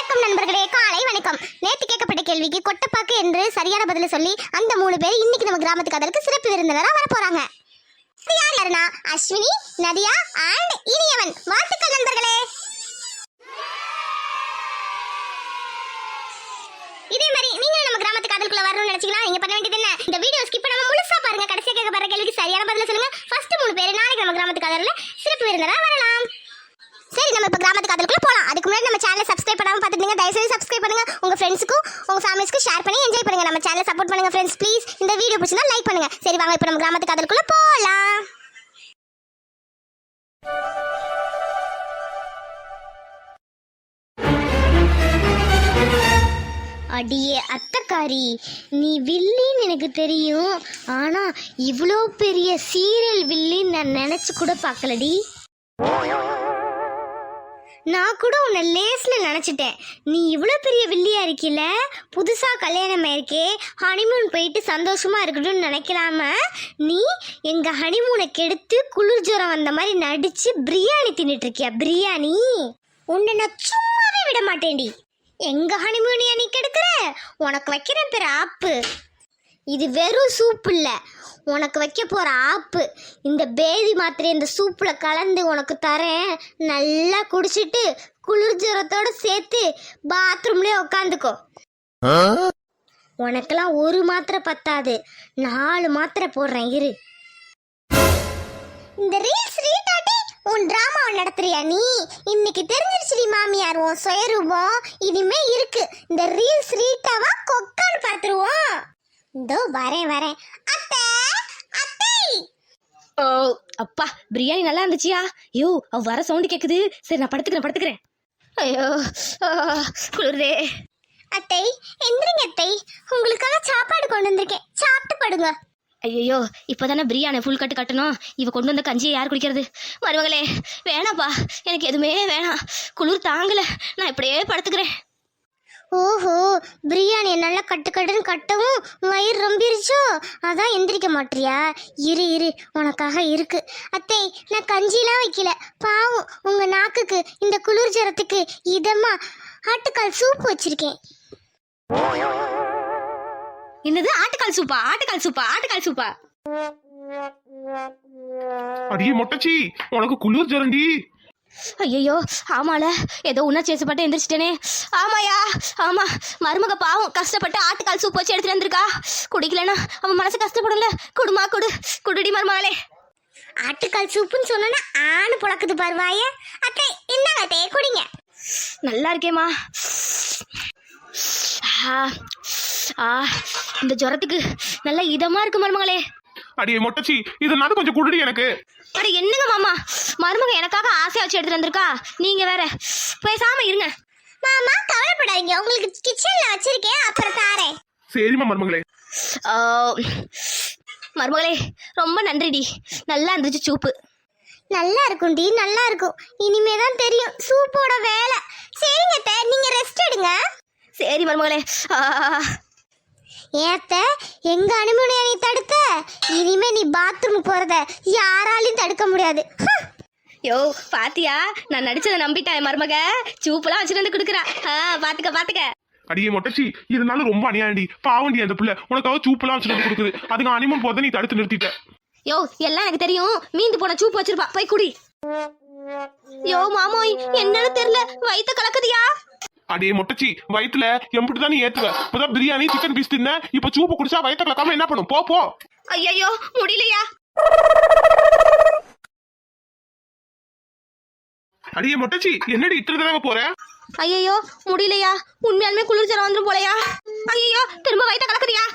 வணக்கம் நண்பர்களே, காலை வணக்கம். நேற்று கேட்கப்பட்ட கேள்விக்கு கொட்டப்பாக்கு என்று சரியான பதில சொல்லி அந்த 3 பேர் இன்னைக்கு நம்ம கிராமத்து கதலுக்கு சிறப்பு விருந்தினரா வர போறாங்க. யார் யாருன்னா அஸ்வினி, நதியா அண்ட் இனியவன். வாழ்த்துக்கள் நண்பர்களே. இதே மாதிரி நீங்க நம்ம கிராமத்து கதலுக்குள்ள வரணும்னு நினைச்சீங்கன்னா நீங்க பண்ண வேண்டியது என்ன, இந்த வீடியோ ஸ்கிப் பண்ணாம முழுசா பாருங்க. கடைசியா கேட்கப்படுற கேள்விக்கு சரியான பதில சொல்லுங்க. ஃபர்ஸ்ட் 3 பேர் நாளைக்கு நம்ம கிராமத்து கதல்ல சிறப்பு விருந்தினரா வரலாம். சரி, நம்ம இப்ப கிராமத்து கதலுக்குள்ள போலாம். அதுக்கு முன்னாடி நம்ம சேனலை சப்ஸ்கிரைப் பண்ணாம பார்த்துட்டீங்க, தயவு செய்து சப்ஸ்கிரைப் பண்ணுங்க. உங்க ஃப்ரெண்ட்ஸ்க்கும் உங்க ஃபேமிலிஸ்க்கும் ஷேர் பண்ணி என்ஜாய் பண்ணுங்க. நம்ம சேனலை சப்போர்ட் பண்ணுங்க ஃப்ரெண்ட்ஸ் ப்ளீஸ். இந்த வீடியோ பிடிச்சிருந்தா லைக் பண்ணுங்க. சரி வாங்க இப்ப நம்ம கிராமத்து கதலுக்குள்ள போலாம். அடியே அத்தக்காரி, நீ வில்லின்னு எனக்கு தெரியும், ஆனா இவ்வளோ பெரிய சீரியல் வில்லின்னு நான் நினைச்சு கூட பார்க்கலடி. நான் கூட உன்னை லேஸ்ல நினைச்சிட்டேன். நீ இவ்வளோ பெரிய வில்லியா இருக்கில, புதுசா கல்யாணம் ஆயிருக்கே, ஹனிமூன் போயிட்டு சந்தோஷமா இருக்கட்டும்னு நினைக்கலாம நீ எங்க ஹனிமூனை கெடுத்து குளிர் ஜுரம் வந்த மாதிரி நடிச்சு பிரியாணி தின்னுட்டு இருக்கியா? பிரியாணி உன்னை நான் சும்மாவே விட மாட்டேன்டி. எங்க ஹனிமூனியா நீ கெடுக்கிற? உனக்கு வைக்கிற பேர் ஆப்பு. இது வெறும் சூப் இல்ல, உனக்கு வைக்க போற ஆப்பு. இந்த பேதி மாத்திரை இந்த சூப்புல கலந்து உனக்கு தரேன். நல்லா குடிச்சிட்டு குளிர் ஜுரத்தோட சேர்த்து பாத்ரூம்லயே உட்காந்துக்கோ. உனக்கெல்லாம் ஒரு மாத்திரை பத்தாது, 4 மாத்திரை போடுறேன் இரு. இந்த ரீல்ஸ் ரீடாட்டி உன் டிராமாவை நடத்துறியா நீ? இன்னைக்கு தெரிஞ்சிருச்சுடி மாமியார் உன் சுயரூபம். இனிமே இருக்கு, இந்த ரீல்ஸ் ரீட்டாவா கொக்கான்னு பார்த்துருவோம். இதோ வரேன் வரேன். அத்தை அத்தை. ஓ அப்பா, பிரியாணி நல்லா இருந்துச்சியா? ஐயோ அவ வர சவுண்டு கேக்குது. சரி நான் படுத்துக்கிறேன். ஐயோ குளிரே. அத்தை எந்திரிங்க அத்தை, உங்களுக்காக சாப்பாடு கொண்டு வந்திருக்கேன், சாப்பிட்டு படுங்க. ஐயோ இப்போதானே பிரியாணி ஃபுல் கட்டு கட்டணும். இவ கொண்டு வந்த கஞ்சியை யார் குடிக்கிறது? மருமகளே வேணாப்பா, எனக்கு எதுவுமே வேணாம், குளிர் தாங்கல, நான் இப்படியே படுத்துக்கிறேன். ஓஹோ, பிரியாணியை நல்லா கட்டுன்னு கட்டவும் வயிறு ரொம்பிருச்சோ, அதான் எந்திரிக்க மாட்டியா? இரு உனக்காக இருக்கு. அத்தை நான் கஞ்சிலாம் வைக்கல, பாவம் உங்க நாக்குக்கு இந்த குளிர் ஜரத்துக்கு இதமா ஆட்டுக்கால் சூப் வச்சிருக்கேன். என்னது ஆட்டுக்கால் சூப்பா? ஆட்டுக்கால் சூப்பா? அடியே மொட்டச்சி, உனக்கு குளிர் ஜரண்டி. ஐயோ ஆமால, ஏதோ உணர்ச்சி வசப்பட்டு எந்திரிச்சிட்டேனே. ஆமா மருமக பாவம் கஷ்டப்பட்டு ஆட்டுக்கால் சூப் வச்சு எடுத்துட்டு வந்திருக்கா. குடிக்கலன்னா அவன் மனசு கஷ்டப்படும்ல. குடுடி மருமகளே. ஆட்டுக்கால் சூப்புன்னு சொன்னா ஆணு புழக்குது பாருவாய. அத்தை இந்தாங்க அத்தை குடிங்க. நல்லா இருக்கேம்மா. இந்த ஜுரத்துக்கு நல்லா இதமா இருக்கு மருமகளே. அடியே மொட்டச்சி, இதனால கொஞ்சம் குடுடி எனக்கு. அட என்னங்க மாமா, மருமக எனக்காக ஆசையா வச்சு எடுத்துட்டு வந்திருக்கா, நீங்க வேற பேசாம இருங்க. மாமா கவலைப்படாதீங்க, உங்களுக்கு கிச்சன்ல வச்சிருக்கேன், அப்புறம் தாரேன். சரிம்மா மருமகளே. மருமகளே ரொம்ப நன்றிடி, நல்லா இருந்துச்சு சூப்பு. நல்லா இருக்கும்டி, நல்லா இருக்கும். இனிமேதான் தெரியும் சூப்போட வேலை. சரிங்க அத்தை, நீங்க ரெஸ்ட் எடுங்க. சரி மருமகளே. ஏத்த எங்க அனுமதியை நீ தடுத்த, இனிமே நீ பாத்ரூம் போறத யாராலையும் தடுக்க முடியாது. யோ பாத்தியா, நான் நடிச்சதை நம்பிட்டேன். மருமக சூப்பெல்லாம் வச்சுட்டு வந்து கொடுக்குறா. பாத்துக்க. அடியே மொட்டச்சி, இதனால ரொம்ப அநியாயண்டி. பாவண்டி அந்த பிள்ளை உனக்காக சூப்பெல்லாம் வச்சுட்டு கொடுக்குது. அதுங்க அனிமன் போத நீ தடுத்து நிறுத்திட்ட. யோ எல்லாம் எனக்கு தெரியும், மீந்து போன சூப்பு வச்சிருப்பா, போய் குடி. யோ மாமோய் என்னன்னு தெரியல, வயித்த கலக்குதியா? அடியே மொட்டச்சி, வயிற்றுல எம்பிட்டு தான் நீ ஏத்துவ. இப்பதான் பிரியாணி சிக்கன் பீஸ் தின்ன, இப்ப சூப்பு குடிச்சா வயிற்ற கலக்காம என்ன பண்ணும்? போ. ஐயோ முடியலையா? அடியே மொட்டச்சி, என்னடி இத்தனை தடவை போற? ஐயோ முடியலையா? உண்மையாலுமே குளிர் ஜரம் வந்துரும் போலையா? ஐயோ திரும்ப வயித்த கலக்குதியா?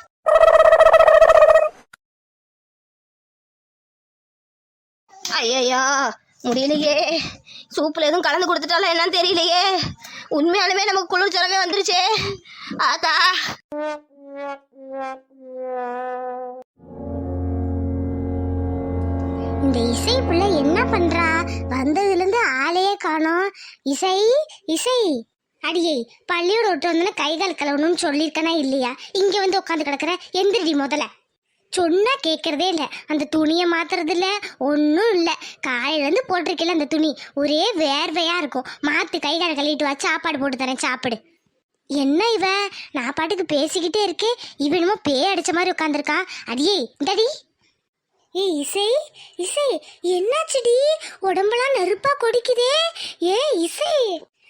ஐயோ முடியலையே. சூப்புல எதுவும் கலந்து கொடுத்துட்டாலும் என்னன்னு தெரியலையே. உண்மையாலுமே நமக்கு குளிர் ஜரமே வந்துருச்சே. ஆத்தா இந்த இசை பிள்ளை என்ன பண்றா? வந்ததுல இருந்து ஆளையே காணோம். இசை அடியே, பள்ளியோட விட்டு வந்து கை கால் கலவணும்னு சொல்லியிருக்கனா இல்லையா? இங்க வந்து உட்காந்து கிடக்குற, எந்திரிடி முதல்ல. சொன்னா கேட்கறதே இல்லை. அந்த துணியை மாத்துறது இல்லை, ஒன்றும் இல்லை. காலையிலேருந்து போட்டிருக்கல அந்த துணி, ஒரே வேர்வையா இருக்கும். மாத்து, கை காலை கழுவிட்டு வா, சாப்பாடு போட்டு தரேன், சாப்பிடு. என்ன இவ, நான் பாட்டுக்கு பேசிக்கிட்டே இருக்கேன், இவனுமோ பேய் அடிச்ச மாதிரி உட்காந்துருக்கா. அடியே இந்தடி. ஏய் இசை, இசை என்னாச்சுடி, உடம்பெல்லாம் நெருப்பா கொடிக்குதே. ஏ இசை,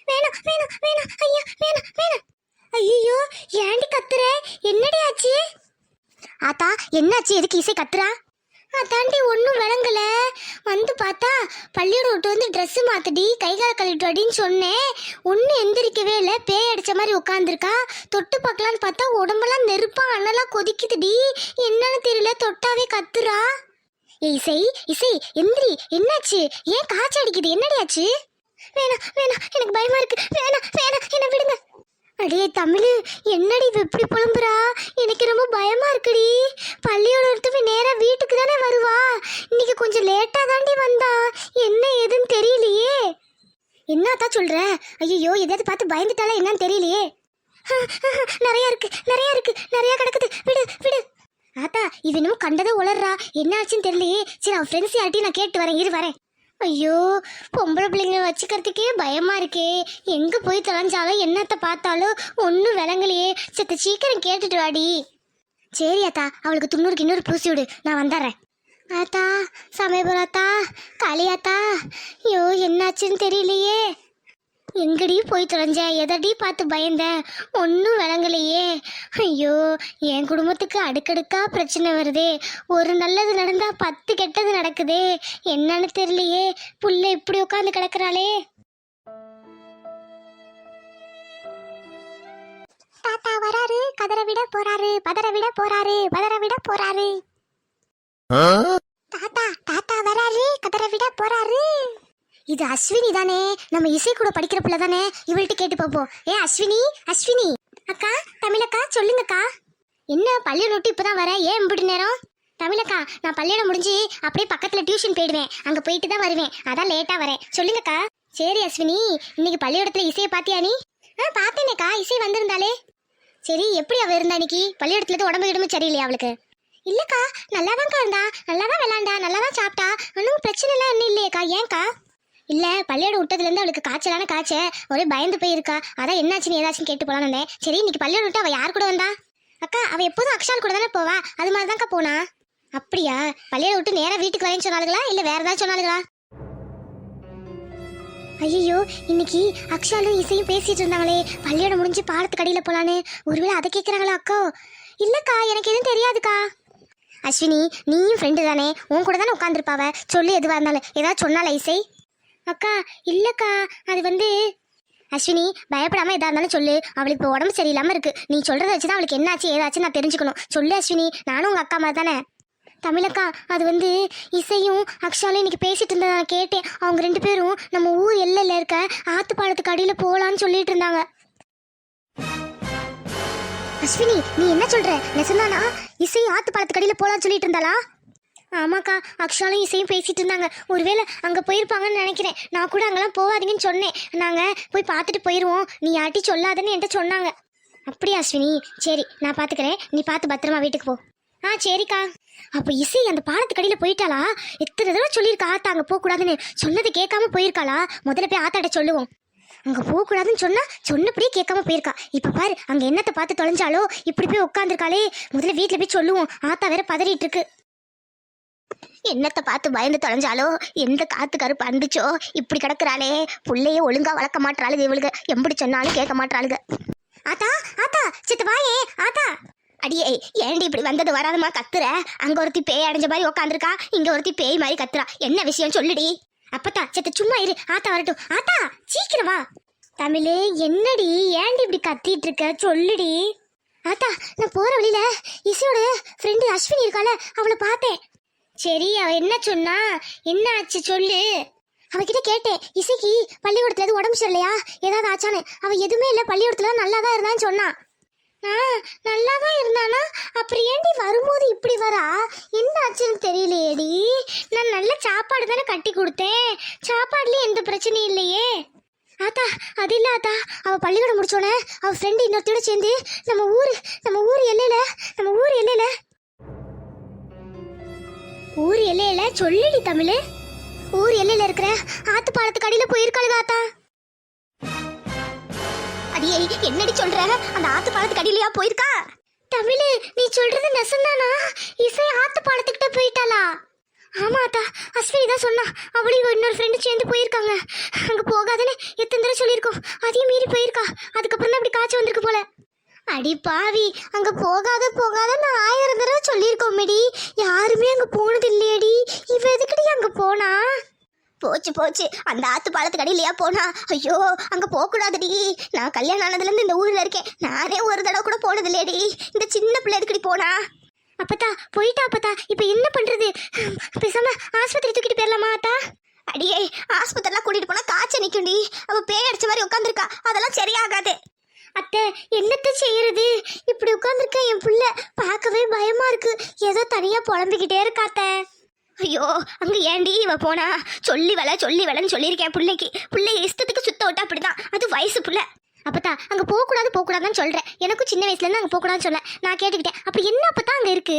வேணாம் வேணாம் வேணாம், ஐயா வேணாம் வேணாம். ஐயோ ஏண்டி கத்துற, என்னடி ஆச்சு? ஆத்தா என்னாச்சு, எதுக்கு இசை கத்துறா? அதாண்டி ஒன்றும் விளங்கல. வந்து பார்த்தா பள்ளியோட விட்டு வந்து ட்ரெஸ்ஸு மாத்தடி, கை கால் கழுவிட்டு அடின்னு சொன்னேன். ஒன்றும் எந்திரிக்கவே இல்லை, பேய் அடிச்ச மாதிரி உட்காந்துருக்கா. தொட்டு பார்க்கலான்னு பார்த்தா உடம்பெல்லாம் நெருப்பா அண்ணெல்லாம் கொதிக்குதுடி. என்னன்னு தெரியல, தொட்டாவே கத்துறா. ஏய் இசை, இசை எந்திரி, என்னாச்சு? ஏன் காய்ச்சல் அடிக்குது, என்னடி ஆச்சு? வேணாம் வேணாம், எனக்கு பயமா இருக்கு, வேணாம் வேணாம், என்ன விடுங்க. அடே தமிழ், என்னடி இப்படி புலம்புறா? எனக்கு ரொம்ப பயமா இருக்குடி. பள்ளியோட ஒருத்தவ நேரா வீட்டுக்கு தானே வருவா, இன்னைக்கு கொஞ்சம் லேட்டா தாண்டி வந்தா. என்ன ஏதுன்னு தெரியலையே. என்னத்தான் சொல்ற? ஐயோ எதையாவது பார்த்து பயந்துட்டாலே என்னன்னு தெரியலையே. நிறைய இருக்கு, நிறைய இருக்கு, நிறைய கிடக்குது, விடு விடு. ஆத்தா இவனும் கண்டதை உளர்றா, என்ன ஆச்சுன்னு தெரியலையே. சரி அவன் ஃப்ரெண்ட்ஸ் யார்ட்டையும் நான் கேட்டு வரேன், இரு வரேன். ஐயோ பொம்பளை பிள்ளைங்களை வச்சுக்கிறதுக்கே பயமா இருக்கே. எங்க போய் தொலைஞ்சாலும் என்னத்தை பார்த்தாலும் ஒன்றும் விளங்கலையே. சத்த சீக்கிரம் கேட்டுட்டு வாடி. சரி ஆத்தா, அவளுக்கு 90 பூசி விடு, நான் வந்துடுறேன். ஆத்தா சமயபுரம் ஆத்தா, காளியாத்தா, ஐயோ என்னாச்சுன்னு தெரியலையே. எங்கடி போய் தொலைஞ்ச, எதடி பார்த்து பயந்த, ஒன்றும் விளங்கலையே. ஐயோ என் குடும்பத்துக்கு அடுக்கடுக்கா பிரச்சனை வருதே. ஒரு நல்லது நடந்தா 10 கெட்டது நடக்குதே. என்னன்னு தெரியலையே, புள்ள இப்படி உட்காந்து கிடக்குறாளே. தாத்தா வராரு, கதற விட போறாரு, பதற விட போறாரு, பதற விட போறாரு. தாத்தா தாத்தா வராரு, கதற விட போறாரு. இது அஸ்வினி தானே, நம்ம இசை கூட படிக்கிற பிள்ளை தானே, இவள்கிட்ட கேட்டு பார்ப்போம். ஏ அஸ்வினி, அஸ்வினி அக்கா, தமிழக்கா சொல்லுங்கக்கா. என்ன பள்ளியோட விட்டு இப்பதான் வர, ஏன் இப்படி நேரம்? தமிழக்கா நான் பள்ளியோட முடிஞ்சு அப்படியே பக்கத்துல டியூஷன் போயிடுவேன், அங்க போயிட்டு தான் வருவேன், அதான் லேட்டா வரேன், சொல்லுங்கக்கா. சரி அஸ்வினி, இன்னைக்கு பள்ளியோடத்துல இசையை பாத்தியா நீ? பார்த்தேனேக்கா, இசை வந்திருந்தாலே. சரி எப்படி அவ இருந்தா இன்னைக்கு? பள்ளியோடத்துல இருந்து உடம்பு இடமும் சரியில்லையா அவளுக்கு? இல்லக்கா நல்லாதான்க்கா இருந்தா, நல்லாதான் விளாண்டா, நல்லாதான் சாப்பிட்டா, ஒன்றும் பிரச்சனை எல்லாம் ஒன்றும் இல்லையேக்கா. ஏன்க்கா? இல்ல பள்ளியோட விட்டதுலேருந்து அவளுக்கு காய்ச்சலான காய்ச்சல், ஒரே பயந்து போயிருக்கா, அதான் என்னாச்சுன்னு ஏதாச்சும் கேட்டு போலான்னு வந்தேன். சரி இன்னைக்கு பள்ளியோட விட்டு அவள் யார் கூட வந்தா? அக்கா அவள் எப்போதும் அக்ஷால் கூட தானே போவா, அது மாதிரி தான்க்கா போனா. அப்படியா? பள்ளியோட விட்டு நேராக வீட்டுக்கு வரேன்னு சொன்னாலுங்களா இல்லை வேற ஏதாவது சொன்னாலுங்களா? ஐயோ இன்னைக்கு அக்ஷாலும் இசையும் பேசிட்டு இருந்தாங்களே, பள்ளியோட முடிஞ்சு பாடத்துக்கு அடியில் போலான்னு, ஒருவேளை அதை கேட்குறாங்களா அக்கா? இல்லக்கா எனக்கு எதுவும் தெரியாதுக்கா. அஸ்வினி நீயும் ஃப்ரெண்டு தானே, உன் கூட தானே உட்காந்துருப்பாவ, சொல்லு எதுவாக இருந்தாலும். ஏதாவது சொன்னால இசை? அக்கா இல்லக்கா, அது வந்து அஸ்வினி பயப்படாம எதா இருந்தாலும் சொல்லு, அவளுக்கு இப்போ உடம்பு சரியில்லாம இருக்கு, நீ சொல்றத வச்சுதான் அவளுக்கு என்னாச்சு ஏதாச்சும் நான் தெரிஞ்சுக்கணும். சொல்லு அஸ்வினி, நானும் உங்க அக்கா மாதிரி தானே. தமிழக்கா அது வந்து இசையும் அக்ஷாலும் இன்னைக்கு பேசிட்டு இருந்ததை நான் கேட்டேன். அவங்க 2 பேரும் நம்ம ஊர் எல்லையில இருக்க ஆத்துப்பாலத்துக்கு அடியில போகலான்னு சொல்லிட்டு இருந்தாங்க. அஸ்வினி நீ என்ன சொல்ற, நெசந்தானா? இசை ஆத்துப்பாலத்துக்கு அடியில போகலான்னு சொல்லிட்டு இருந்தாளா? ஆமாக்கா, அக்ஷாலும் இசையும் பேசிட்டு இருந்தாங்க, ஒருவேளை அங்கே போயிருப்பாங்கன்னு நினைக்கிறேன். நான் கூட அங்கெல்லாம் போகாதீங்கன்னு சொன்னேன், நாங்கள் போய் பார்த்துட்டு போயிடுவோம், நீ யார்ட்டி சொல்லாதன்னு என்கிட்ட சொன்னாங்க. அப்படியா அஸ்வினி? சரி நான் பார்த்துக்கிறேன், நீ பார்த்து பத்திரமா வீட்டுக்கு போ. சரிக்கா. அப்போ இசை அந்த பாலத்துக்கடியில் போயிட்டாளா? எத்தனை தடவை சொல்லியிருக்கா ஆத்தா அங்கே போகக்கூடாதுன்னு, சொன்னதை கேட்காம போயிருக்காளா? முதல்ல போய் ஆத்தாட்ட சொல்லுவோம். அங்கே போகக்கூடாதுன்னு சொன்னபடியே கேட்காம போயிருக்கா. இப்போ பாரு அங்கே என்னத்தை பார்த்து தொலைஞ்சாலோ இப்படி போய் உட்காந்துருக்காளே, முதல்ல வீட்டில் போய் சொல்லுவோம். ஆத்தா வேற பதறிட்டு இருக்கு. என்னத்தை பார்த்து பயந்து தொலைஞ்சாலோ, எந்த காத்து கருப்பு அண்டுச்சோ இப்படி கிடக்குறாளே, புள்ளையே ஒழுங்கா வளர்க்க மாட்டாளுங்க இவளுக்கு, எப்படி சொன்னாலும் கேட்க மாட்டாளுங்க. ஆத்தா ஆத்தா சித்த வாயே ஆத்தா. அடியே ஏண்டி இப்படி வந்தது வராதமா கத்துற? அங்க ஒருத்தி பேய் அடைஞ்ச மாதிரி உக்காந்துருக்கா, இங்க ஒருத்தி பேய் மாதிரி கத்துறா, என்ன விஷயம் சொல்லுடி. அப்பத்தா சித்த சும்மா இரு, ஆத்தா வரட்டும். ஆத்தா சீக்கிரம் வா. தமிழே என்னடி ஏண்டி இப்படி கத்திட்டு இருக்க, சொல்லுடி. ஆத்தா நான் போற வழியில இசையோட ஃப்ரெண்டு அஸ்வினி இருக்கால, அவளை பார்த்தேன். சரி அவ என்ன சொன்னா, என்ன ஆச்சு சொல்லு. அவகிட்ட கேட்டேன், இசைக்கு பள்ளிக்கூடத்துல எதுவும் உடம்பு சரியில்லையா, ஏதாவது ஆச்சானு. அவ எதுவுமே இல்லை, பள்ளிக்கூடத்துல நல்லா தான் இருந்தான்னு சொன்னான். நல்லா தான் இருந்தானா, அப்புறம் ஏண்டி வரும்போது இப்படி வரா, என்ன ஆச்சுன்னு தெரியலையேடி. நான் நல்ல சாப்பாடு தானே கட்டி கொடுத்தேன், சாப்பாடுலயும் எந்த பிரச்சனையும் இல்லையே. ஆத்தா அது இல்லை ஆத்தா, அவ பள்ளிக்கூடம் முடிச்சோன்னே அவ ஃப்ரெண்டு இன்னொருத்தோட சேர்ந்து நம்ம ஊர் எல்லையில ஊர் எல்லையில சொல்லுடி தமிழ். ஊர் எல்லையில இருக்கிற ஆத்து பாலத்துக்கு அடியில போயிருக்காளுங்க ஆத்தா. அடியே என்னடி சொல்ற? அந்த ஆத்து பாலத்துக்கு அடியிலயா போயிருக்கா? தமிழ், நீ சொல்றது நெசந்தானா? இசை ஆத்து பாலத்துக்கிட்ட போயிட்டாளா? ஆமா அத்தா, அஸ்வினி தான் சொன்னா. அவளையும் இன்னொரு ஃப்ரெண்டு சேர்ந்து போயிருக்காங்க. அங்க போகாதன்னு எத்தனை தடவை சொல்லியிருக்கோம், அதையும் மீறி போயிருக்கா. அதுக்கப்புறம் தான் அப்படி காய்ச்சி வந்திருக்கு போல. அடி பாவி, அங்க போகாத நான் 1000 தடவை சொல்லியிருக்கோமேடி. யாருமே அங்க போனது இல்லையடி. இவ எதுக்கடி அங்க போனா? போச்சு அந்த ஆத்து பாலத்துக்கு அடியிலையா போனா? ஐயோ, அங்க போக கூடாதுடி. நான் கல்யாணம் ஆனதுல இருந்து இந்த ஊர்ல இருக்கேன், நானே ஒரு தடவை கூட போனது இல்லையடி. இந்த சின்ன பிள்ளை எதுக்கடி போனா? அப்பத்தா போயிட்டா அப்பத்தா, இப்ப என்ன பண்றது? பேசாம ஆஸ்பத்திரி தூக்கிட்டு போயிடலாமா அத்தா? அடியே, ஆஸ்பத்திரிலாம் கூட்டிட்டு போனா காய்ச்சல் நிக்கும்டி. அவ பேய் அடிச்ச மாதிரி உட்காந்துருக்கா, அதெல்லாம் சரியாகாது. அத்தை, என்னத்த செய்யறது? இப்படி உட்காந்துருக்க என் புள்ள பார்க்கவே பயமா இருக்கு. ஏதோ தனியா புலம்பிக்கிட்டே இருக்காத்த. ஐயோ, அங்க ஏண்டி இவ போனா? சொல்லி வேலைன்னு சொல்லியிருக்கேன் பிள்ளைக்கு. பிள்ளை இஷ்டத்துக்கு சுத்த விட்டா அப்படிதான், அது வயசு புள்ள. அப்பத்தா அங்க போகக்கூடாதுன்னு சொல்றேன். எனக்கும் சின்ன வயசுல இருந்து அங்க போகக்கூடாதுன்னு சொல்ல நான் கேட்டுக்கிட்டேன். அப்படி என்ன அப்பத்தா அங்க இருக்கு?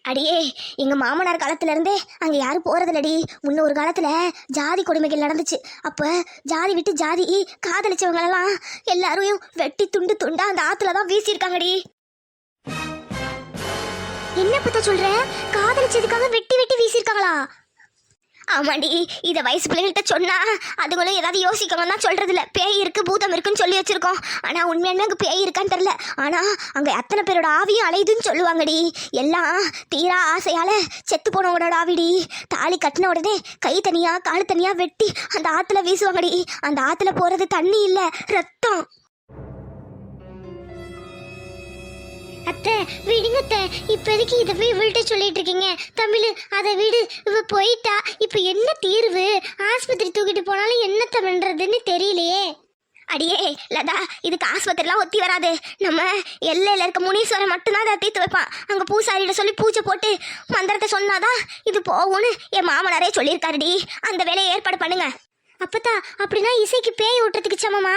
அடியே, எங்க மாமனார் காலத்துல இருந்தே அங்க யாரும் போறதில்லடி. முன்னொரு காலத்துல ஜாதி கொடுமைகள் நடந்துச்சு. அப்ப ஜாதி விட்டு ஜாதி காதலிச்சவங்க எல்லாம் எல்லாரையும் வெட்டி துண்டு துண்டா அந்த ஆத்துல தான் வீசியிருக்காங்கடி. என்ன பத்தா சொல்ற? காதலிச்சதுக்காக வெட்டி வீசியிருக்காங்களா? ஆமாண்டி, இதை வயசு பிள்ளைங்கள்ட்ட சொன்னா அதுங்களும் ஏதாவது யோசிக்கணும் தான் சொல்றது இல்ல. பேய் இருக்கு பூதம் இருக்குன்னு சொல்லி வச்சிருக்கோம். ஆனா உண்மையான அங்க பேய் இருக்கான்னு தெரியல. ஆனா அங்க அத்தனை பேரோட ஆவியும் அலையுதுன்னு சொல்லுவாங்கடி. எல்லாம் தீரா ஆசையால செத்து போனவங்களோட ஆவிடி. தாலி கட்டின உடனே கை தனியா கால் தனியா வெட்டி அந்த ஆத்துல வீசுவாங்கடி. அந்த ஆத்துல போறது தண்ணி இல்ல, ரத்தம். அத்தை விடுங்க அத்தை, இப்போதைக்கு இதை போய் இவள்கிட்ட சொல்லிட்டு இருக்கீங்க. தமிழ், அதை விடு. இவ போயிட்டா, இப்போ என்ன தீர்வு? ஆஸ்பத்திரி தூக்கிட்டு போனாலும் என்னத்த பண்றதுன்னு தெரியலையே. அடியே லதா, இதுக்கு ஆஸ்பத்திரிலாம் ஒத்தி வராது. நம்ம எல்லையில இருக்க முனீஸ்வரன் மட்டும்தான் அதை தீர்த்து வைப்பான். அங்க பூசாரியிட சொல்லி பூஜை போட்டு மந்திரத்தை சொன்னாதான் இது போகும்னு என் மாமனாரே சொல்லியிருக்காருடி. அந்த வேலையை ஏற்பாடு பண்ணுங்க. அப்பத்தா, அப்படின்னா இசைக்கு பேய் ஓட்டுறதுக்கு சமமா?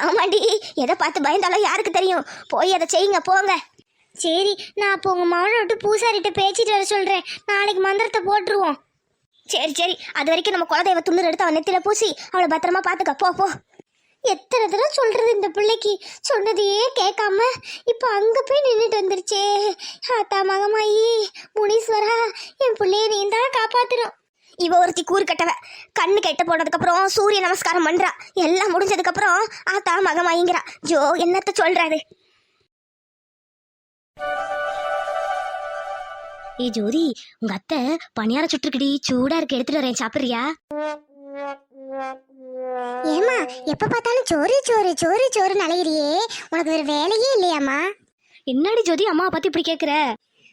ஆமாண்டி, எதை பார்த்து பயந்தாலும் யாருக்கு தெரியும். போய் அதை செய்யுங்க போங்க. சரி, நான் அப்போ உங்க மாவனை விட்டு பூசாரிட்ட பேச்சிட்டு வர சொல்றேன். நாளைக்கு மந்திரத்தை போட்டுருவோம். சரி, அது வரைக்கும் நம்ம குலதெய்வ துண்டு எடுத்து அவன் நெத்தில பூசி அவளை பத்திரமா பாத்துக்க. போ. எத்தனை தடவை சொல்றது இந்த பிள்ளைக்கு? சொன்னதையே கேட்காம இப்போ அங்க போய் நின்றுட்டு வந்துருச்சே. ஆத்தா மகமாயி முனீஸ்வரா, என் பிள்ளைய நீ தான் காப்பாத்தணும். இவ ஒருத்தி கூறு கட்டவ. கண்ணு கெட்ட போனதுக்கு அப்புறம் சூரிய நமஸ்காரம் பண்றா. எல்லாம் முடிஞ்சதுக்கு அப்புறம் ஆத்தா மகமாயிங்கிறா. ஜோ, என்னத்த சொல்றாரு? ஏ ஜோதி, உங்க அத்தை பணியார சுட்டுருக்குடி, சூடா இருக்கு, எடுத்துட்டு வரேன், சாப்பிடுறியா? ஏமா, எப்ப பார்த்தாலும் சோறு அலையிறியே, உனக்கு வேற வேலையே இல்லையாமா? என்னடி ஜோதி அம்மாவை பத்தி இப்படி கேக்குற?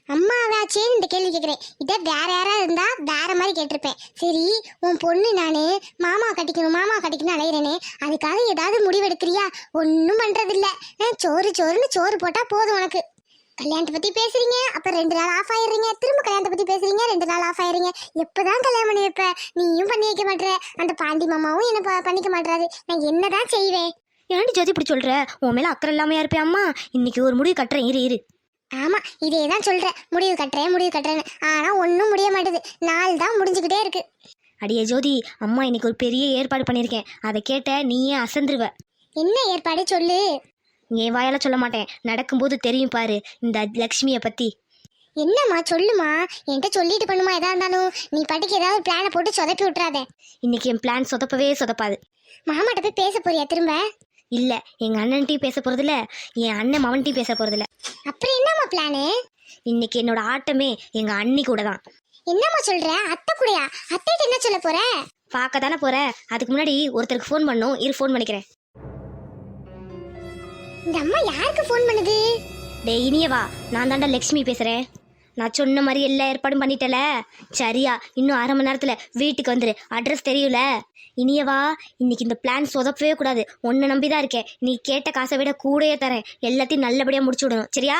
அம்மாவாச்சேன்னு இந்த கேள்வி கேட்குறேன். இதை வேற யாராவது இருந்தா வேற மாதிரி கேட்டிருப்பேன். சரி, உன் பொண்ணு நானு மாமா கட்டிக்கணும் அலையிறேனே, அதுக்காக ஏதாவது முடிவெடுக்கிறியா? ஒன்றும் பண்றதில்ல. சோறுன்னு சோறு போட்டா போதும் உனக்கு. கல்யாணத்தை பத்தி பேசுறீங்க, அப்புறம் 2 நாள் ஆஃப் ஆயிடுறீங்க. திரும்ப கல்யாணத்தை பத்தி பேசுறீங்க, 2 நாள் ஆஃப் ஆயிடுறீங்க. எப்பதான் கல்யாணம் பண்ணி வைப்ப? நீயும் பண்ணி வைக்க மாட்டேற, அந்த பாண்டி மாமாவும் என்ன பண்ணிக்க மாட்டாரு. நான் என்னதான் செய்வேன்? ஏன்டி ஜோதி இப்படி சொல்ற? உன் மேல அக்கறை இல்லாமையா இருப்பேன். அம்மா, இன்னைக்கு ஒரு முடிவு கட்டுறேன், இரு. ஆமா, இதே தான் சொல்றேன், முடிவு கட்டுறேன்னு. ஆனா ஒன்னும் முடிய மாட்டேது. நாள் தான் முடிஞ்சுக்கிட்டே இருக்கு. அடியே ஜோதி, அம்மா இன்னைக்கு ஒரு பெரிய ஏற்பாடு பண்ணியிருக்கேன். அதை கேட்ட நீயே அசந்துருவ. என்ன ஏற்பாடு சொல்லு? என் வாயால சொல்ல மாட்டேன், நடக்கும்போது தெரியும் பாரு இந்த லக்ஷ்மியை பத்தி. என்னம்மா சொல்லுமா, என்கிட்ட சொல்லிட்டு பண்ணுமா. எதா இருந்தாலும் நீ பாட்டுக்கு ஏதாவது பிளானை போட்டு சொதப்பி விட்டுறாத. இன்னைக்கு என் பிளான் சொதப்பவே சொதப்பாது. மாமாட்ட போய் பேச போறியா திரும்ப? இல்ல, எங்க அண்ணன்ட்டையும் பேச போறதில்ல, என் அண்ணன் மவன்ட்டையும் பேச போறதில்ல. அப்புறம் என்னம்மா பிளானு? இன்னைக்கு என்னோட ஆட்டமே எங்க அண்ணி கூட தான். என்னம்மா சொல்ற? அத்தை கூடயா? அத்தைகிட்ட என்ன சொல்ல போற? பார்க்க தானே போற, அதுக்கு முன்னாடி ஒருத்தருக்கு ஃபோன் பண்ணும், ஃபோன் பண்ணிக்கிறேன். இந்த அம்மா யாருக்கு ஃபோன் பண்ணுது? டேய் இனியவா, நான் தாண்டா லக்ஷ்மி பேசுறேன். நான் சொன்ன மாதிரி எல்லா ஏற்பாடும் பண்ணிட்டல. சரியா, இன்னும் 1/2 மணி நேரத்துல வீட்டுக்கு வந்துரு. அட்ரஸ் தெரியுல. இனியவா, இன்னைக்கு இந்த பிளான் சொதப்பவே கூடாது. உன்னை நம்பிதான் இருக்கேன். நீ கேட்ட காசை விட கூடயே தரேன். எல்லாத்தையும் நல்லபடியா முடிச்சு விடணும், சரியா?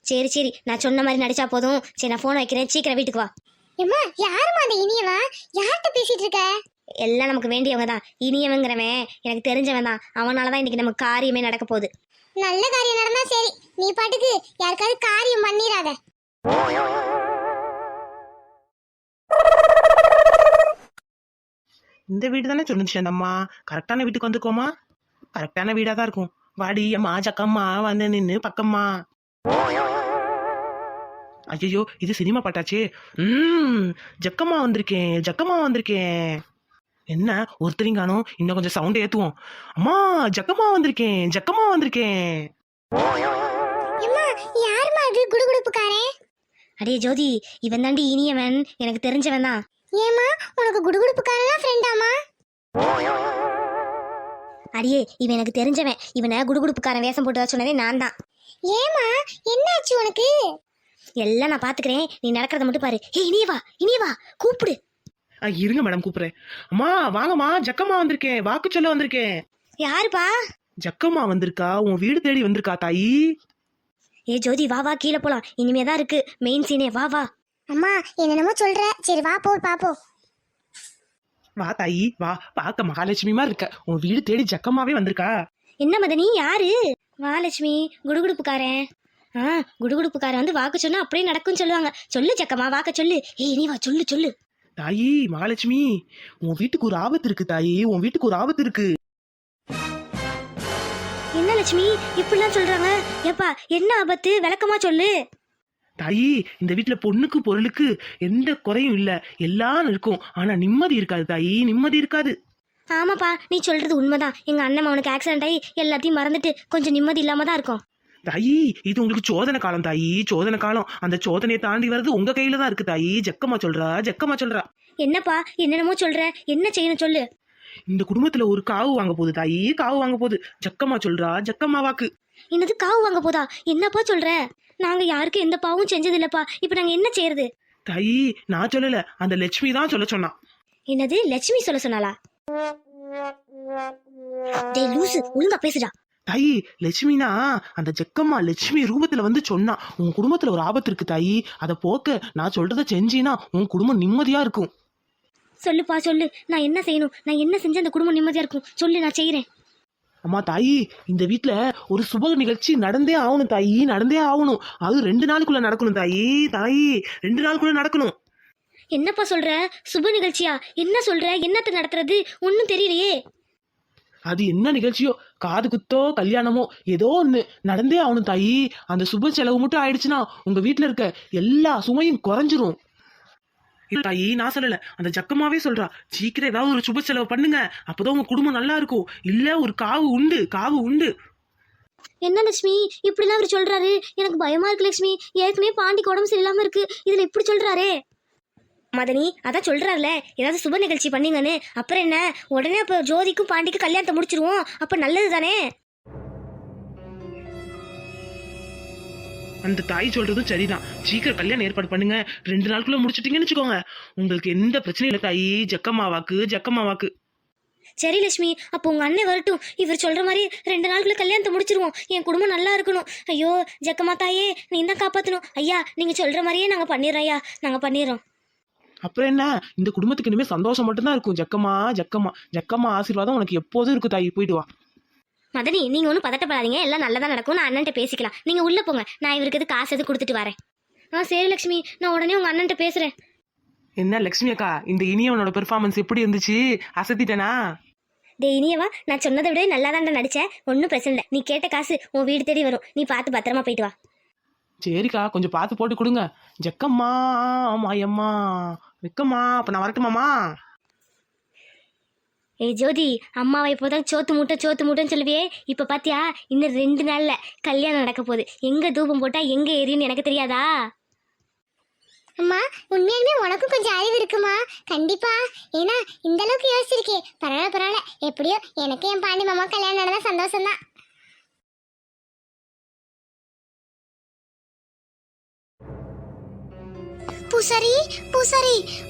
சரி, நான் சொன்ன மாதிரி நடிச்சா போதும். சரி, நான் போன் வைக்கிறேன், சீக்கிரம் வீட்டுக்கு வா. அம்மா, யாருமா அந்த இனியவா? யார்கிட்ட பேசிட்டு இருக்க? எல்லாம் நமக்கு வேண்டியவங்க தான். இனியவங்கிறவன் எனக்கு தெரிஞ்சவன் தான். அவனாலதான் இன்னைக்கு நமக்கு காரியமே நடக்க போகுது. நல்ல காரியம் நடந்தா சரி, நீ பாட்டுக்கு யாருக்காவது காரியம் பண்ணிராத. இந்த வீடு தானே சொன்னுச்சு அந்த அம்மா. கரெக்டான வீட்டுக்கு வந்துக்கோமா. கரெக்டான வீடா தான் இருக்கும். வாடி அம்மா ஜக்கம்மா வந்து நின்னு பக்கம்மா. ஐயோ இது சினிமா பாட்டாச்சே. ஜக்கம்மா வந்திருக்கேன், ஜக்கம்மா வந்திருக்கேன். என்ன ஒருத்தரையும் காணோம். இன்னும் கொஞ்சம் சவுண்ட் ஏத்துவோம். அம்மா ஜக்கம்மா வந்திருக்கேன், ஜக்கம்மா வந்திருக்கேன். அம்மா யாரும்மா அது குடுகுடுப்புக்காரன்? அடே ஜோதி, இவன் தாண்டி இனியவன், எனக்கு தெரிஞ்சவன் தான். ஏம்மா உனக்கு குடுகுடுப்புக்காரன் ஃப்ரெண்டாமா? அடியே இவன் எனக்கு தெரிஞ்சவன். இவனை குடுகுடுப்புக்காரன் வேஷம் போட்டு வர சொன்னதே நான் தான். ஏம்மா என்னாச்சு உனக்கு? எல்லாம் நான் பாத்துக்கிறேன், நீ நடக்கிறத மட்டும் பாரு. ஏ இனியவா கூப்பிடு. இருங்க மேடம் கூப்பிடுறேன். அம்மா வாங்கம்மா ஜக்கம்மா வந்திருக்கேன், வாக்கு சொல்ல வந்திருக்கேன். யாருப்பா? ஜக்கம்மா வந்திருக்கா, உன் வீடு தேடி வந்திருக்கா தாயி. ஏ ஜோதி வா கீழே போலாம், இனிமேதான் இருக்கு மெயின் சீனே. வா. அம்மா என்னென்னமோ சொல்ற, சரி வா போ பாப்போம். வா தாயி வா, பார்க்க மகாலட்சுமி மாதிரி இருக்க. உன் வீடு தேடி ஜக்கம்மாவே வந்திருக்கா. என்ன மதனி யாரு? வா லட்சுமி, குடுகுடுப்புக்காரன். குடுகுடுப்புக்காரன் வந்து வாக்கு சொன்னா அப்படியே நடக்கும்னு சொல்லுவாங்க. சொல்லு ஜக்கம்மா வாக்க சொல்லு. ஏய் நீ வா சொல்லு. தாயி மகாலட்சுமி, உன் வீட்டுக்கு ஒரு ஆபத்து இருக்கு தாயி, உன் வீட்டுக்கு ஒரு ஆபத்து இருக்கு. என்ன லட்சுமி இப்படிலாம் சொல்றாங்க? ஏப்பா என்ன ஆபத்து, விளக்கமா சொல்லு. தாயி இந்த வீட்டுல பொண்ணுக்கு பொருளுக்கு எந்த குறையும் இல்ல, எல்லாம் இருக்கும். ஆனா நிம்மதி இருக்காது தாயி, நிம்மதி இருக்காது. ஆமாப்பா நீ சொல்றது உண்மைதான். எங்க அண்ணன் அவனுக்கு ஆக்சிடென்ட் ஆகி எல்லாத்தையும் மறந்துட்டு கொஞ்சம் நிம்மதி இல்லாம தான் இருக்கும். தாயி இது உங்களுக்கு சோதனை காலம் தாயி, சோதனை காலம். அந்த சோதனையை தாண்டி வர்றது உங்க கையில தான் இருக்கு தாயி. ஜக்கம்மா சொல்றா. என்னப்பா என்னென்னமோ சொல்ற, என்ன செய்யணும் சொல்லு. இந்த குடும்பத்துல ஒரு காவு வாங்க போகுது தாயி, காவு வாங்க போகுது. ஜக்கம்மா சொல்றா, ஜக்கம்மா வாக்கு. என்னது காவு வாங்க போதா? என்னப்பா சொல்ற? நாங்க யாருக்கும் எந்த பாவும் செஞ்சது இல்லப்பா. இப்ப நாங்க என்ன செய்யறது? தாயி நான் சொல்லல, அந்த லட்சுமி தான் சொல்ல சொன்னா. என்னது லட்சுமி சொல்ல சொன்னாளா? டேய் லூசு, ஒழுங்கா பேசுடா. தாயி லட்சுமினா அந்த ஜக்கம்மா லட்சுமி ரூபத்துல வந்து சொன்னா, உன் குடும்பத்துல ஒரு ஆபத்து இருக்கு தாயி, அதை போக்க நான் சொல்றத செஞ்சீனா உன் குடும்பம் நிம்மதியா இருக்கும். சொல்லுப்பா சொல்லு, நான் என்ன செய்யணும்? நான் என்ன செஞ்சா அந்த குடும்பம் நிம்மதியா இருக்கும் சொல்லு, நான் செய்யறேன். அம்மா தாயி இந்த வீட்டுல ஒரு சுப நிகழ்ச்சி நடந்தே ஆகணும் தாயி, நடந்தே ஆகணும். அது 2 நாளுக்குள்ள நடக்கணும் தாயி, 2 நாளுக்குள்ள நடக்கணும். என்னப்பா சொல்ற? சுப நிகழ்ச்சியா? என்ன சொல்ற? என்னத்தை நடத்துறது? ஒன்னும் தெரியலையே. அது என்ன நிகழ்ச்சியோ, காது குத்தோ கல்யாணமோ ஏதோ ஒண்ணு நடந்தே ஆகணும் தாயி. அந்த சுப செலவு மட்டும் ஆயிடுச்சுன்னா உங்க வீட்டுல இருக்க எல்லா சுமையும் குறைஞ்சிரும். தாயி நான் சொல்லல, அந்த ஜக்கமாவே சொல்றா. சீக்கிரம் ஏதாவது ஒரு சுப செலவு பண்ணுங்க, அப்பதான் உங்க குடும்பம் நல்லா இருக்கும். இல்ல ஒரு காவு உண்டு. என்ன லட்சுமி இப்படிலாம் அவர் சொல்றாரு? எனக்கு பயமா இருக்கு லட்சுமி. ஏற்கனவே பாண்டிக்கு உடம்பு சரியில்லாம இருக்கு, இதுல இப்படி சொல்றாரே. மதனி அதான் சொல்றாருல, ஏதாவது சுப நிகழ்ச்சி பண்ணீங்கன்னு. அப்புறம் என்ன, உடனே அப்ப ஜோதிக்கும் பாண்டிக்கும் கல்யாணத்தை முடிச்சிருவோம், அப்ப நல்லது தானே. அந்த தாய் சொல்றதும் சரிதான். சீக்கிரம் கல்யாணம் ஏற்பாடு பண்ணுங்க. 2 நாளுக்குள்ள முடிச்சிட்டீங்கன்னு வச்சுக்கோங்க, உங்களுக்கு எந்த பிரச்சனையும் இல்லை தாயி. ஜக்கம்மா வாக்கு. சரி லட்சுமி, அப்போ உங்க அண்ணன் வரட்டும். இவர் சொல்ற மாதிரி 2 நாளுக்குள்ள கல்யாணத்தை முடிச்சிருவோம். என் குடும்பம் நல்லா இருக்கணும். ஐயோ ஜக்கம்மா தாயே, நீ தான் காப்பாத்தணும். ஐயா நீங்க சொல்ற மாதிரியே நாங்க பண்ணிடுறோம். ஐயா நாங்க பண்ணிடுறோம். அப்புறம் என்ன, இந்த குடும்பத்துக்கு இனிமே சந்தோஷம் மட்டும்தான் இருக்கும். ஜக்கம்மா ஆசீர்வாதம் உனக்கு எப்போதும் இருக்கு தாயி. போயிட்டு வா. மதனி நீங்க ஒன்றும் பதட்டப்படாதீங்க, எல்லாம் நல்லதா நடக்கும். நான் அண்ணன்ட்ட பேசிக்கலாம். நீங்க உள்ள போங்க, நான் இவருக்கு காசு எது கொடுத்துட்டு வரேன். சரி லட்சுமி, நான் உடனே உங்க அண்ணன்ட்ட பேசுறேன். என்ன லட்சுமி அக்கா, இந்த இனியவனோட பெர்ஃபார்மன்ஸ் எப்படி இருந்துச்சு? அசத்திட்டனா? டே இனியவா, நான் சொன்னதை விட நல்லா தான் நடிச்சேன். ஒன்றும் பிரச்சனை இல்லை. நீ கேட்ட காசு உன் வீடு தேடி வரும். நீ பார்த்து பத்திரமா போயிட்டு வா. சரிக்கா, கொஞ்சம் பார்த்து போட்டு கொடுங்க. ஜக்கம்மா மாயம்மா வெக்கம்மா. அப்ப நான் வரட்டுமாமா? ஏய் ஜோதி, அம்மாவை இப்போதான் சோத்து மூட்டைன்னு சொல்லுவியே, இப்ப பாத்தியா இன்னும் 2 நாள்ல கல்யாணம் நடக்க போகுது. எங்க தூபம் போட்டா எங்க எரியுன்னு எனக்கு தெரியாதா? அம்மா உண்மையாலுமே உனக்கும் கொஞ்சம் அறிவு இருக்குமா? கண்டிப்பா. ஏன்னா இந்த அளவுக்கு யோசிச்சிருக்கே. பரவாயில்ல. எப்படியோ எனக்கு என் பாண்டி மாமா கல்யாணம் நடந்தா சந்தோஷம் தான்.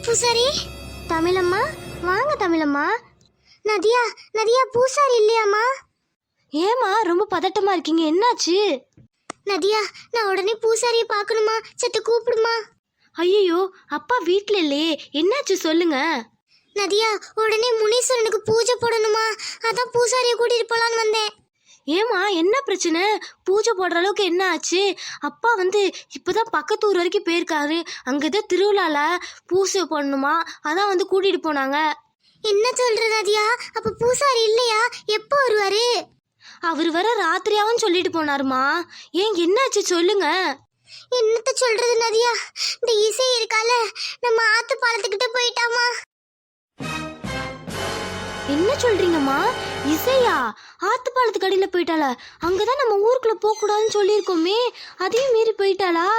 பூசாரி. தமிழம்மா வாங்க. தமிழம்மா. நதியா பூசாரி இல்லையாம்மா? ஏமா ரொம்ப பதட்டமா இருக்கீங்க, என்னாச்சு? நதியா நான் உடனே பூசாரியை பார்க்கணுமா, சத்து கூப்பிடுமா. ஐயோ அப்பா வீட்ல இல்லையே, என்னாச்சு சொல்லுங்க. நதியா உடனே முனீஸ்வரனுக்கு பூஜை போடணுமா, அதான் பூசாரியை கூட்டிட்டு போலான்னு வந்தேன். ஏமா என்ன பிரச்சனை? பூஜை போடுற அளவுக்கு என்ன ஆச்சு? அப்பா இப்பதான் பக்கத்து ஊர் வரைக்கும் போயிருக்காரு. அங்க ஏதோ திருவிழால பூஜை போடணுமா, அதான் கூட்டிட்டு போனாங்க. என்ன சொல்ற நதியா? அப்ப பூசாரி இல்லையா? எப்போ வருவாரு? அவர் வர ராத்திரியாவும் சொல்லிட்டு போனாருமா. ஏன் என்னாச்சு சொல்லுங்க. என்னத்த சொல்றது நதியா? இந்த இசை இருக்கால, நம்ம ஆத்து பாலத்துக்கிட்ட போயிட்டாமா. என்ன சொல்றீங்கம்மா? இசையா ஆத்துப்பாலத்துக்கு அடியில போயிட்டாளா? அங்கதான் நம்ம ஊருக்குள்ள போக கூடாதுன்னு சொல்லியிருக்கோமே, அதையும் மீறி போயிட்டாளா?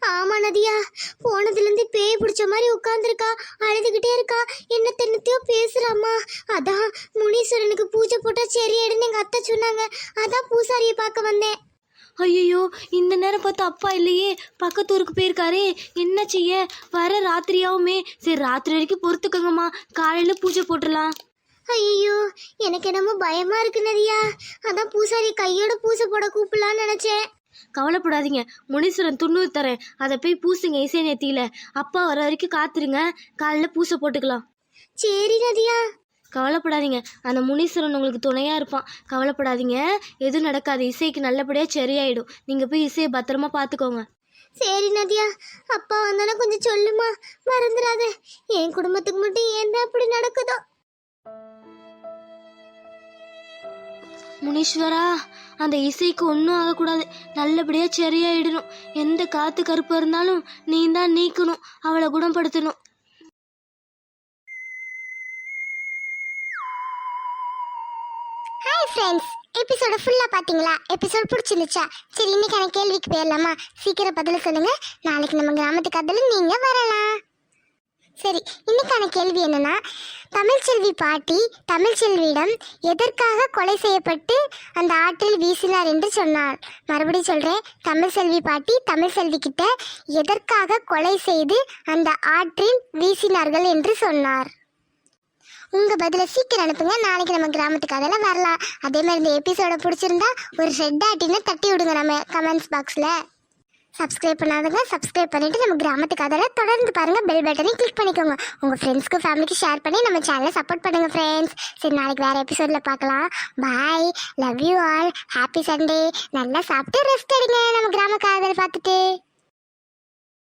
ஆமா நதியா, போனதுல இருந்து பேய் பிடிச்ச மாதிரி உட்கார்ந்துருக்கா, அழுதுகிட்டே இருக்கா, என்னத்தையோ பேசுறாமா. அதான் முனீஸ்வரனுக்கு பூஜை போட்டா சரியாயிடுன்னு எங்க அத்தை சொன்னாங்க. அதான் பூசாரியை பார்க்க வந்தேன். ஐயோ, இந்த நேரம் பார்த்து அப்பா இல்லையே, பக்கத்து ஊருக்கு போயிருக்காரே, என்ன செய்ய? வர ராத்திரியாவுமே. சரி, ராத்திரி வரைக்கும் பொறுத்துக்கங்கம்மா, காலையில பூஜை போட்டுடலாம். ஐயோ, எனக்கு என்னமோ பயமா இருக்கு நதியா. அதான் பூசாரி கையோட பூஜை போட கூப்பிடலான்னு நினைச்சேன். கவலைப்படாதீங்க, முனீஸ்வரன் துண்ணூறு தரேன், அதை போய் பூசுங்க இசை நேத்தியில. அப்பா வர வரைக்கும் காத்துருங்க, காலையில பூசை போட்டுக்கலாம். சரி நதியா. கவலைப்படாதீங்க, அந்த முனீஸ்வரன் உங்களுக்கு துணையா இருப்பான். கவலைப்படாதீங்க, எதுவும் நடக்காது. இசைக்கு நல்லபடியா சரியாயிடும். நீங்க போய் இசையை பத்திரமா பாத்துக்கோங்க. சரி நதியா, அப்பா வந்தானே கொஞ்சம் சொல்லுமா, மறந்துடாத. என் குடும்பத்துக்கு மட்டும் ஏன் தான் அப்படி நடக்குதோ. முனீஸ்வரா, அந்த இசைக்கு ஒன்றும் ஆகக்கூடாது, நல்லபடியா சரியாயிடணும். எந்த காத்து கருப்பு இருந்தாலும் நீ தான் நீக்கணும், அவளை குணப்படுத்தணும். ஹாய் ஃப்ரெண்ட்ஸ், எபிசோட ஃபுல்லா பாத்தீங்களா? எபிசோட் பிடிச்சிருந்துச்சா? சரி, இன்னைக்கான கேள்விக்கு போயிடலாமா? சீக்கிரம் பதில் சொல்லுங்க, நாளைக்கு நம்ம கிராமத்து கதையில நீங்க வரலாம். சரி, இன்னைக்கான கேள்வி என்னன்னா, தமிழ்ச்செல்வி பாட்டி தமிழ்ச்செல்வியிடம் எதற்காக கொலை செய்யப்பட்டு அந்த ஆற்றில் வீசினார் என்று சொன்னார். மறுபடியும் சொல்றேன், தமிழ்ச்செல்வி பாட்டி தமிழ்ச்செல்வி கிட்ட எதற்காக கொலை செய்து அந்த ஆற்றில் வீசினார்கள் என்று சொன்னார். உங்க பதில சீக்கிரம் அனுப்புங்க, நாளைக்கு நம்ம கிராமத்துக்கு அதெல்லாம் வரலாம். அதே மாதிரி இந்த எபிசோட பிடிச்சிருந்தா ஒரு ரெட் ஆட்டின்னு தட்டி விடுங்க நம்ம கமெண்ட்ஸ் பாக்ஸ்ல. சப்ஸ்கிரைப் பண்ணாதவங்க சப்ஸ்கிரைப் பண்ணிட்டு நம்ம கிராமத்துக்கு அதெல்லாம் தொடர்ந்து பாருங்க. பெல் பட்டனை கிளிக் பண்ணிக்கோங்க. உங்க ஃப்ரெண்ட்ஸ்க்கு ஃபேமிலிக்கு ஷேர் பண்ணி நம்ம சேனலை சப்போர்ட் பண்ணுங்க ஃப்ரெண்ட்ஸ். சரி, நாளைக்கு வேற எபிசோட்ல பார்க்கலாம். Bye, love you all, happy Sunday. நல்லா சாப்பிட்டு ரெஸ்ட் எடுங்க நம்ம கிராம காதல் பார்த்துட்டு.